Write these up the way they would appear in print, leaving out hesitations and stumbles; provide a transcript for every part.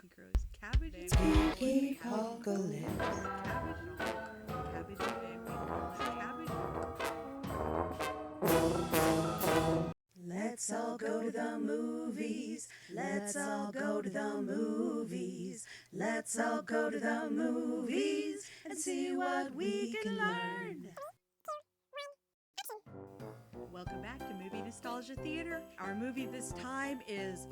He grows cabbage and Kikipocalypse. cabbage and cabbage. Let's all go to the movies. Let's all go to the movies. Let's all go to the movies and see what we can learn. Welcome back to Movie Nostalgia Theater. Our movie this time is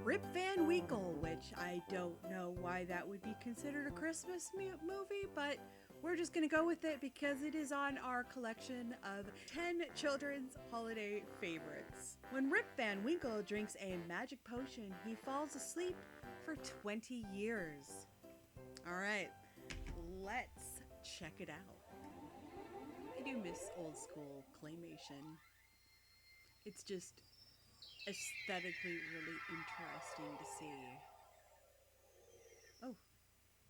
Rip Van Winkle, which I don't know why that would be considered a Christmas movie, but we're just going to go with it because it is on our collection of 10 children's holiday favorites. When Rip Van Winkle drinks a magic potion, he falls asleep for 20 years. All right, let's check it out. I do miss old school claymation. It's just aesthetically really interesting to see. Oh,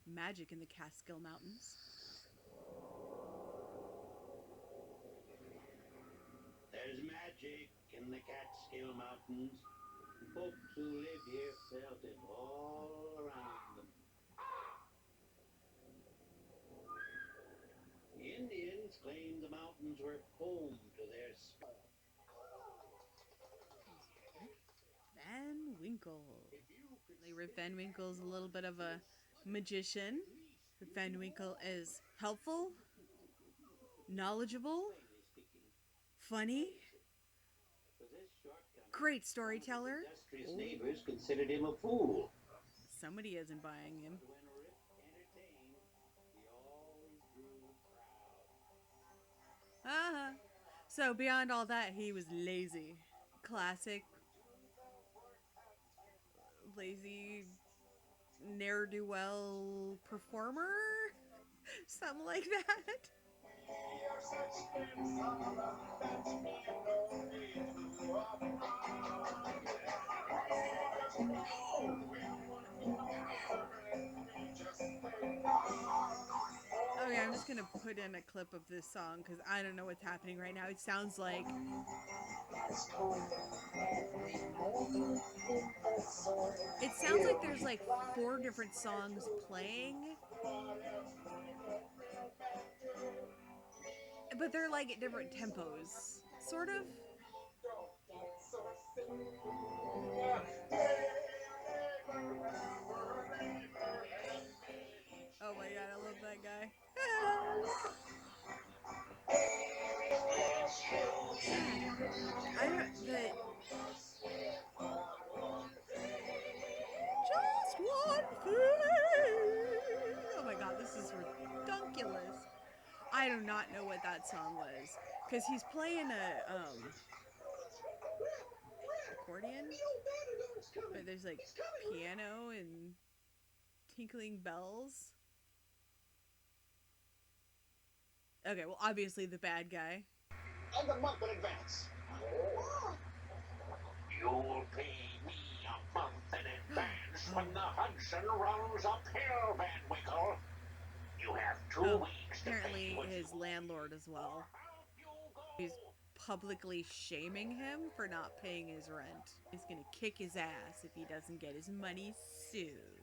magic in the Kaatskill Mountains. There's magic in the Kaatskill Mountains. Folks who live here felt it all around them. The Indians claimed the mountains were home to their spell. Van Winkle. Rip Van Winkle's a little bit of a magician. Rip Van Winkle is helpful, knowledgeable, funny, great storyteller. Industrious neighbors considered him a fool. Somebody isn't buying him. When Rip entertained, he always drew crowds. So beyond all that, he was lazy. Classic lazy ne'er-do-well performer, something like that. Okay, I'm just gonna put in a clip of this song because I don't know what's happening right now. It sounds like there's like 4 different songs playing, but they're like at different tempos, sort of. Oh my god, I love that guy. Just one thing. Oh my god, this is ridiculous. I do not know what that song was because he's playing a accordion, but there's like piano and tinkling bells. Okay, well, obviously the bad guy. And a month in advance. You'll pay me a month in advance when the Hudson rolls uphill, Van Winkle. You have 2 weeks to Apparently pay what his landlord as well. He's publicly shaming him for not paying his rent. He's gonna kick his ass if he doesn't get his money soon.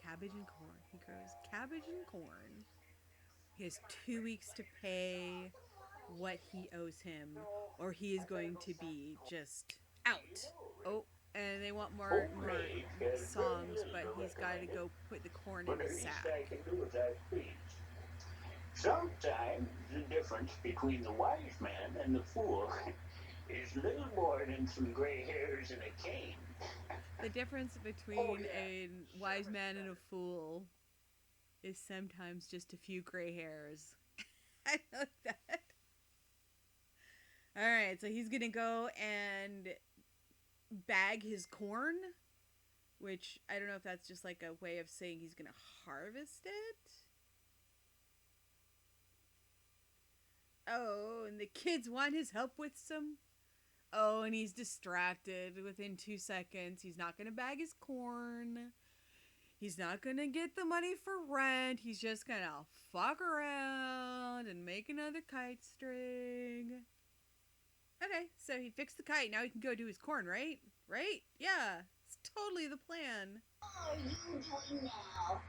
Cabbage and corn. He grows cabbage and corn. He has 2 weeks to pay what he owes him, or he is going to be just out. Oh, and they want more songs, but he's got to go put the corn in his sack. Sometimes the difference between the wise man and the fool is little more than some gray hairs and a cane. The difference between a wise man and a fool is sometimes just a few gray hairs. I know that. Alright, so he's gonna go and bag his corn, which I don't know if that's just like a way of saying he's gonna harvest it. Oh, and the kids want his help with some. Oh, and he's distracted within 2 seconds. He's not gonna bag his corn. He's not gonna get the money for rent. He's just gonna fuck around and make another kite string. Okay, so he fixed the kite. Now he can go do his corn, right? Right? Yeah. totally the plan. What are you doing now?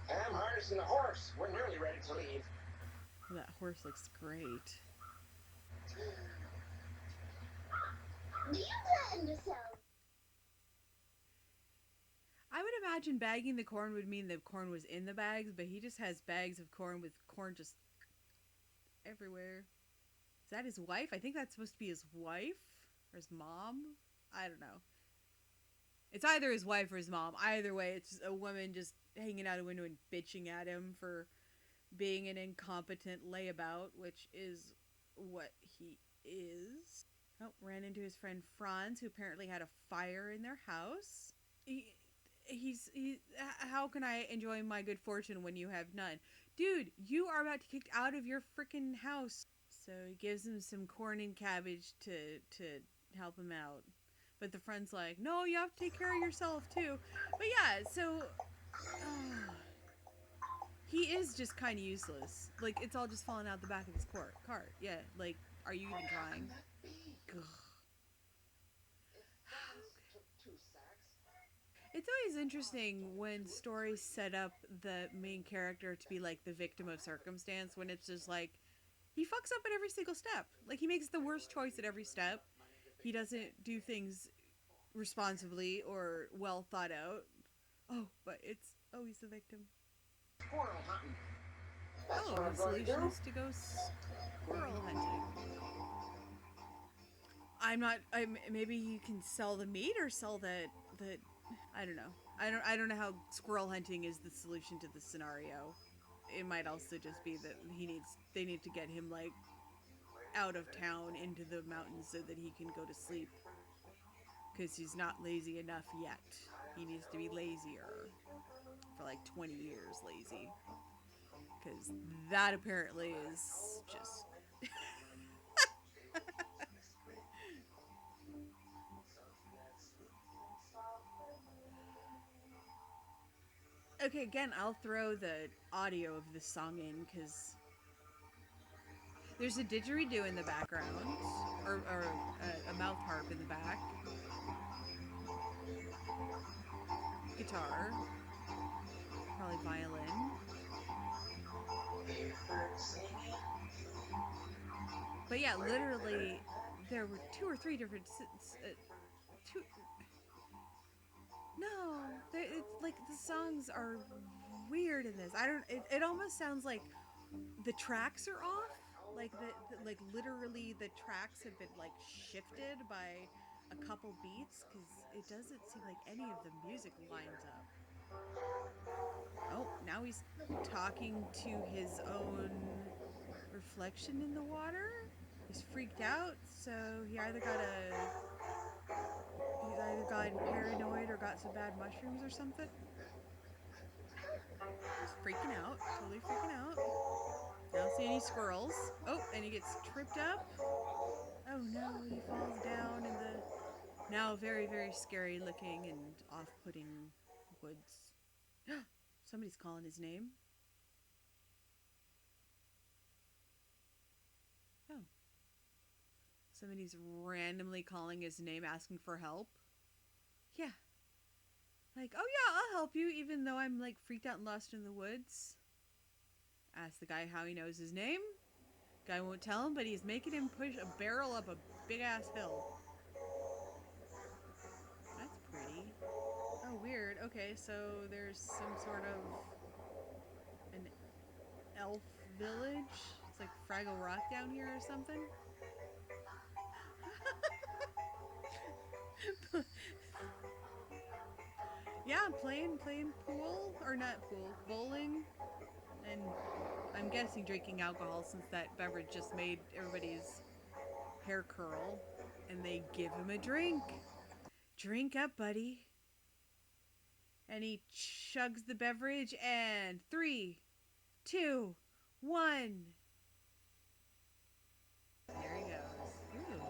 I'm harnessing the horse. We're nearly ready to leave. That horse looks great. Do you plan to sell? I would imagine bagging the corn would mean the corn was in the bags, but he just has bags of corn with corn just everywhere. Is that his wife? I think that's supposed to be his wife or his mom. I don't know. It's either his wife or his mom. Either way, it's a woman just hanging out a window and bitching at him for being an incompetent layabout, which is what he is. Oh, ran into his friend Franz, who apparently had a fire in their house. He's how can I enjoy my good fortune when you have none? Dude, you are about to get kicked out of your freaking house. So he gives him some corn and cabbage to help him out. But the friend's like, no, you have to take care of yourself too. But yeah, so he is just kind of useless. Like, it's all just falling out the back of his cart. Yeah, like, are you even trying? Ugh. It's always interesting when stories set up the main character to be like the victim of circumstance, when it's just like he fucks up at every single step. Like, he makes the worst choice at every step. He doesn't do things responsibly or well thought out. Oh, but he's the victim. Squirrel hunting. Oh, the solution is to go squirrel hunting. Maybe you can sell the meat or sell the I don't know. I don't know how squirrel hunting is the solution to the scenario. It might also just be that they need to get him like out of town into the mountains so that he can go to sleep. Because he's not lazy enough yet. He needs to be lazier. For like 20 years lazy. Because that apparently is just... Okay, again, I'll throw the audio of this song in because there's a didgeridoo in the background, or a mouth harp in the back, guitar, probably violin. But yeah, literally, there were 2 or 3 different two. No, it's like the songs are weird in this. I don't. It almost sounds like the tracks are off. Like like literally the tracks have been like shifted by a couple beats because it doesn't seem like any of the music lines up. Oh, now he's talking to his own reflection in the water. He's freaked out, so he's either gotten paranoid or got some bad mushrooms or something. He's freaking out, totally freaking out. I don't see any squirrels. Oh, and he gets tripped up. Oh no, he falls down in the now very, very scary looking and off-putting woods. Somebody's calling his name. Oh. Somebody's randomly calling his name, asking for help. Yeah. Like, oh yeah, I'll help you, even though I'm like freaked out and lost in the woods. Ask the guy how he knows his name. Guy won't tell him, but he's making him push a barrel up a big ass hill. That's pretty. Oh, weird. Okay, so there's some sort of an elf village. It's like Fraggle Rock down here or something. Yeah, playing pool, or not pool, bowling, and I'm guessing drinking alcohol since that beverage just made everybody's hair curl, and they give him a drink. Drink up, buddy. And he chugs the beverage, and 3, 2, 1. There he goes. Ooh.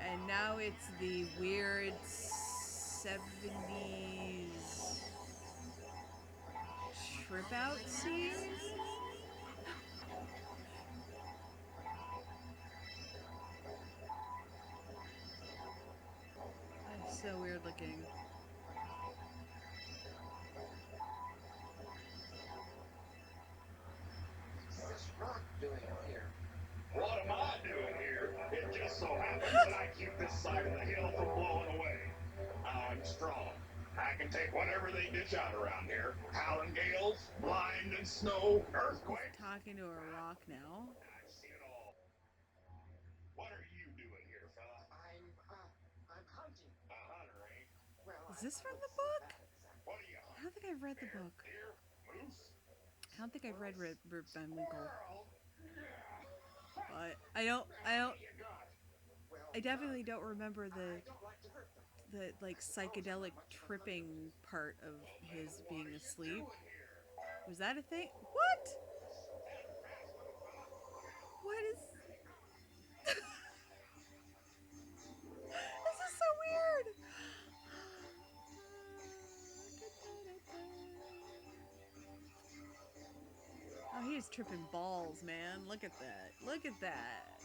And now it's the weird 70s trip out scene. so weird looking. What's this rock doing here? What am I doing here? It just so happens that I keep this side of the hill from blowing away. I'm strong. I can take whatever they ditch out around here. Howling gales, blind and snow, earthquakes. Talking to a rock now. I've seen it all. What are you doing here, fella? I'm hunting. A hunter, eh? Well, Is this from the book? What are you I hunting? don't think I've read the book. Deer? Moose? I don't think I've read Rip Van Winkle. Squirrel? But I definitely don't remember the like psychedelic tripping part of his being asleep. Was that a thing? What? What is? This is so weird. Oh, he is tripping balls, man. Look at that. Look at that.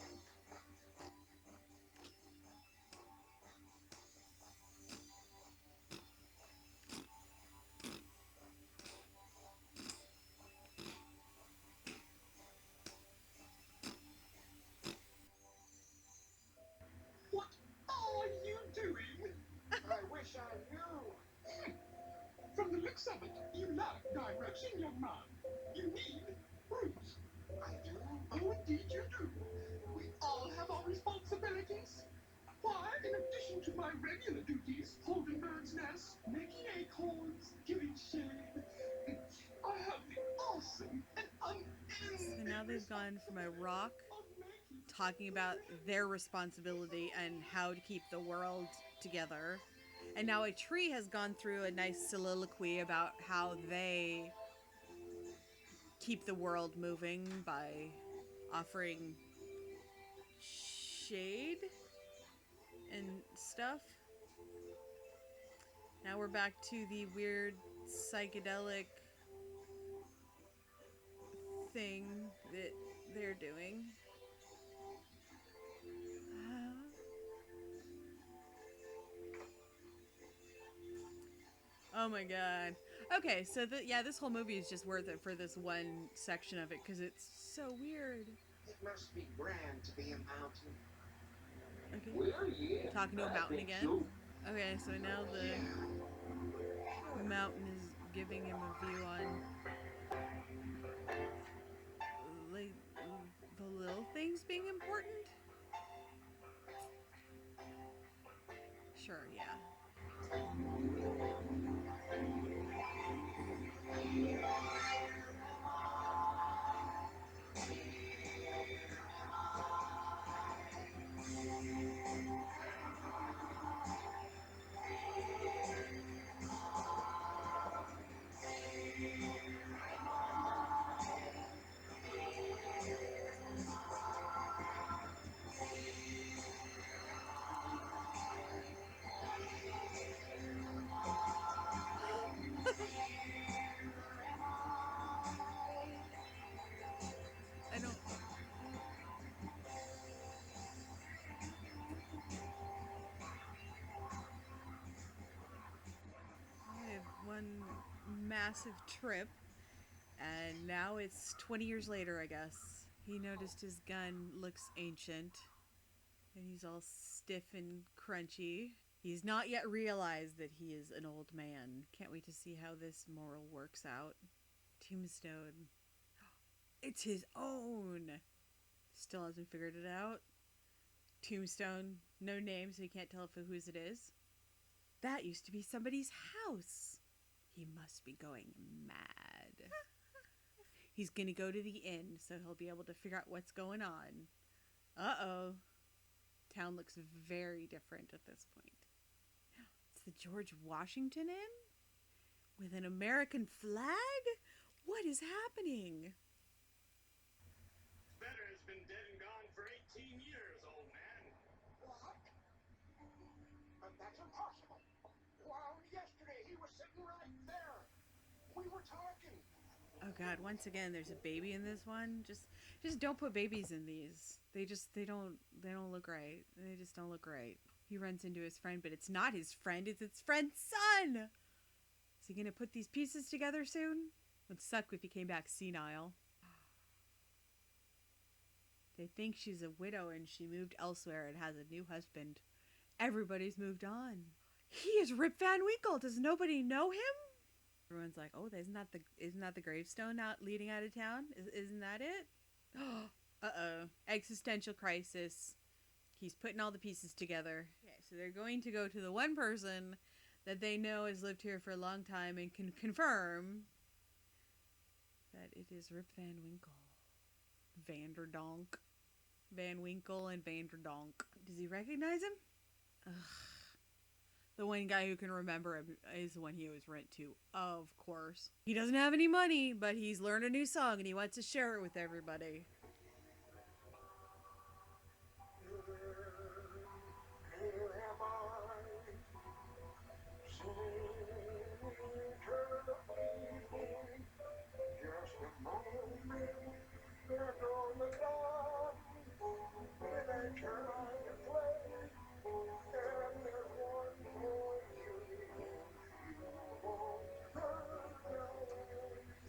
What are you doing? I wish I knew. From the looks of it, you lack direction, young man. You need brews. I do? Oh, indeed you do. We all have our responsibilities. Why, in addition to my regular duties, holding birds' nests, making acorns, giving shade, I have the awesome and unending So now they've gone from a rock of making talking about their responsibility and how to keep the world together. And now a tree has gone through a nice soliloquy about how they keep the world moving by offering shade and stuff. Now we're back to the weird psychedelic thing that they're doing. Oh my god. Okay, so this whole movie is just worth it for this one section of it because it's so weird. It must be grand to be a mountain. Okay. Well, yeah. Talking to a I mountain think again. so. Okay, so now the mountain is giving him a view on like the little things being important. Sure, yeah. I don't. I have one massive trip, and now it's 20 years later, I guess. He noticed his gun looks ancient, and he's all stiff and crunchy. He's not yet realized that he is an old man. Can't wait to see how this moral works out. Tombstone. It's his own. Still hasn't figured it out. Tombstone, no name, so you can't tell whose it is. That used to be somebody's house. He must be going mad. He's gonna go to the inn, so he'll be able to figure out what's going on. Uh-oh. Town looks very different at this point. It's the George Washington Inn? With an American flag? What is happening? Better has been dead and gone for 18 years, old man. What? But that's impossible. Well, yesterday he was sitting right there. We were talking. Oh god, once again there's a baby in this one. Just don't put babies in these. They don't look right. They just don't look right. He runs into his friend, but it's not his friend, it's its friend's son. Is he gonna put these pieces together soon? Would suck if he came back senile. They think she's a widow and she moved elsewhere and has a new husband. Everybody's moved on. He is Rip Van Winkle. Does nobody know him? Everyone's like, oh, isn't that the gravestone out leading out of town? Isn't that it? Uh-oh. Existential crisis. He's putting all the pieces together. Okay, so they're going to go to the one person that they know has lived here for a long time and can confirm that it is Rip Van Winkle. Vanderdonk. Van Winkle and Vanderdonk. Does he recognize him? Ugh. The one guy who can remember him is the one he owes rent to, of course. He doesn't have any money, but he's learned a new song and he wants to share it with everybody.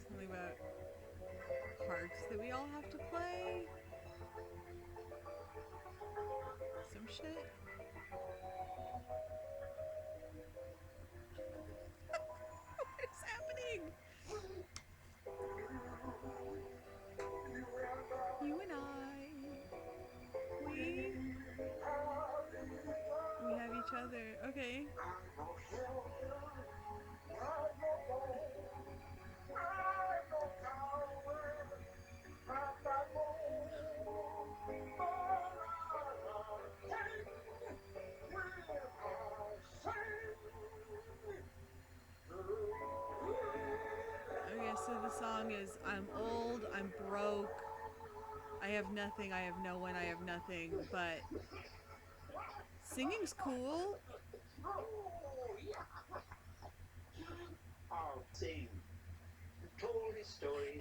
Something about parts that we all have to play. Some shit. What is happening? You and I, we have each other. Okay. Okay, so the song is, I'm old, I'm broke, I have nothing, I have no one, I have nothing, but singing's cool.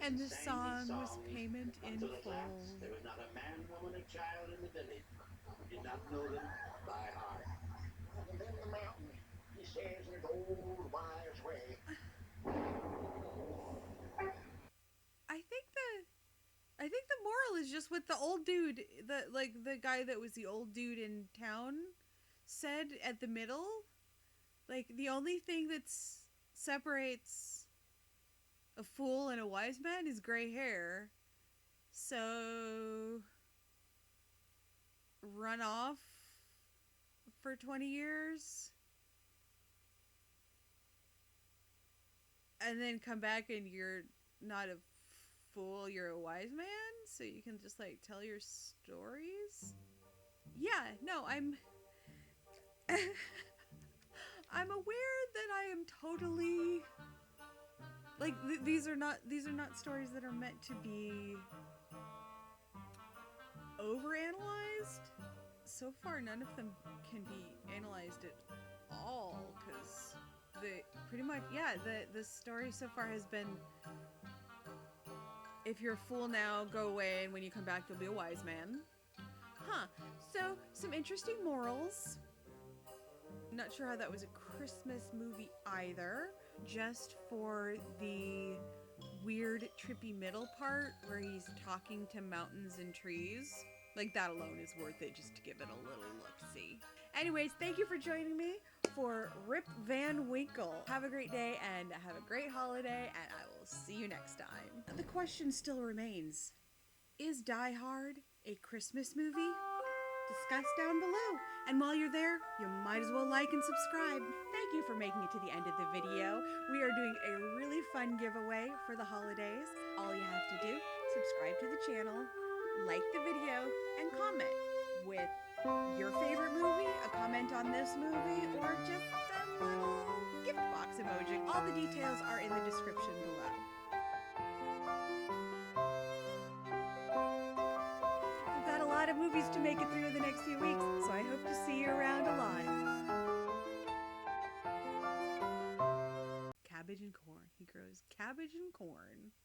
And the song was payment in full. There was not a man, woman, or child in the village who did not know them by heart. And then the mountain, he says in his old wise way. I think the moral is just what the old dude, the guy that was the old dude in town said at the middle. Like, the only thing that separates a fool and a wise man is gray hair. So run off for 20 years and then come back and you're not a fool, you're a wise man, so you can just like tell your stories. Yeah, no, I'm I'm aware that I am totally like these are not stories that are meant to be overanalyzed. So far, none of them can be analyzed at all, because the story so far has been, if you're a fool now, go away, and when you come back, you'll be a wise man. Huh. So, some interesting morals. Not sure how that was a Christmas movie either. Just for the weird, trippy middle part where he's talking to mountains and trees. Like, that alone is worth it just to give it a little look-see. Anyways, thank you for joining me for Rip Van Winkle. Have a great day and have a great holiday, and I will see you next time. The question still remains, is Die Hard a Christmas movie? Discuss down below. And while you're there, you might as well like and subscribe. Thank you for making it to the end of the video. We are doing a really fun giveaway for the holidays. All you have to do, subscribe to the channel, like the video, and comment with your favorite movie, a comment on this movie, or just a little gift box emoji. All the details are in the description below.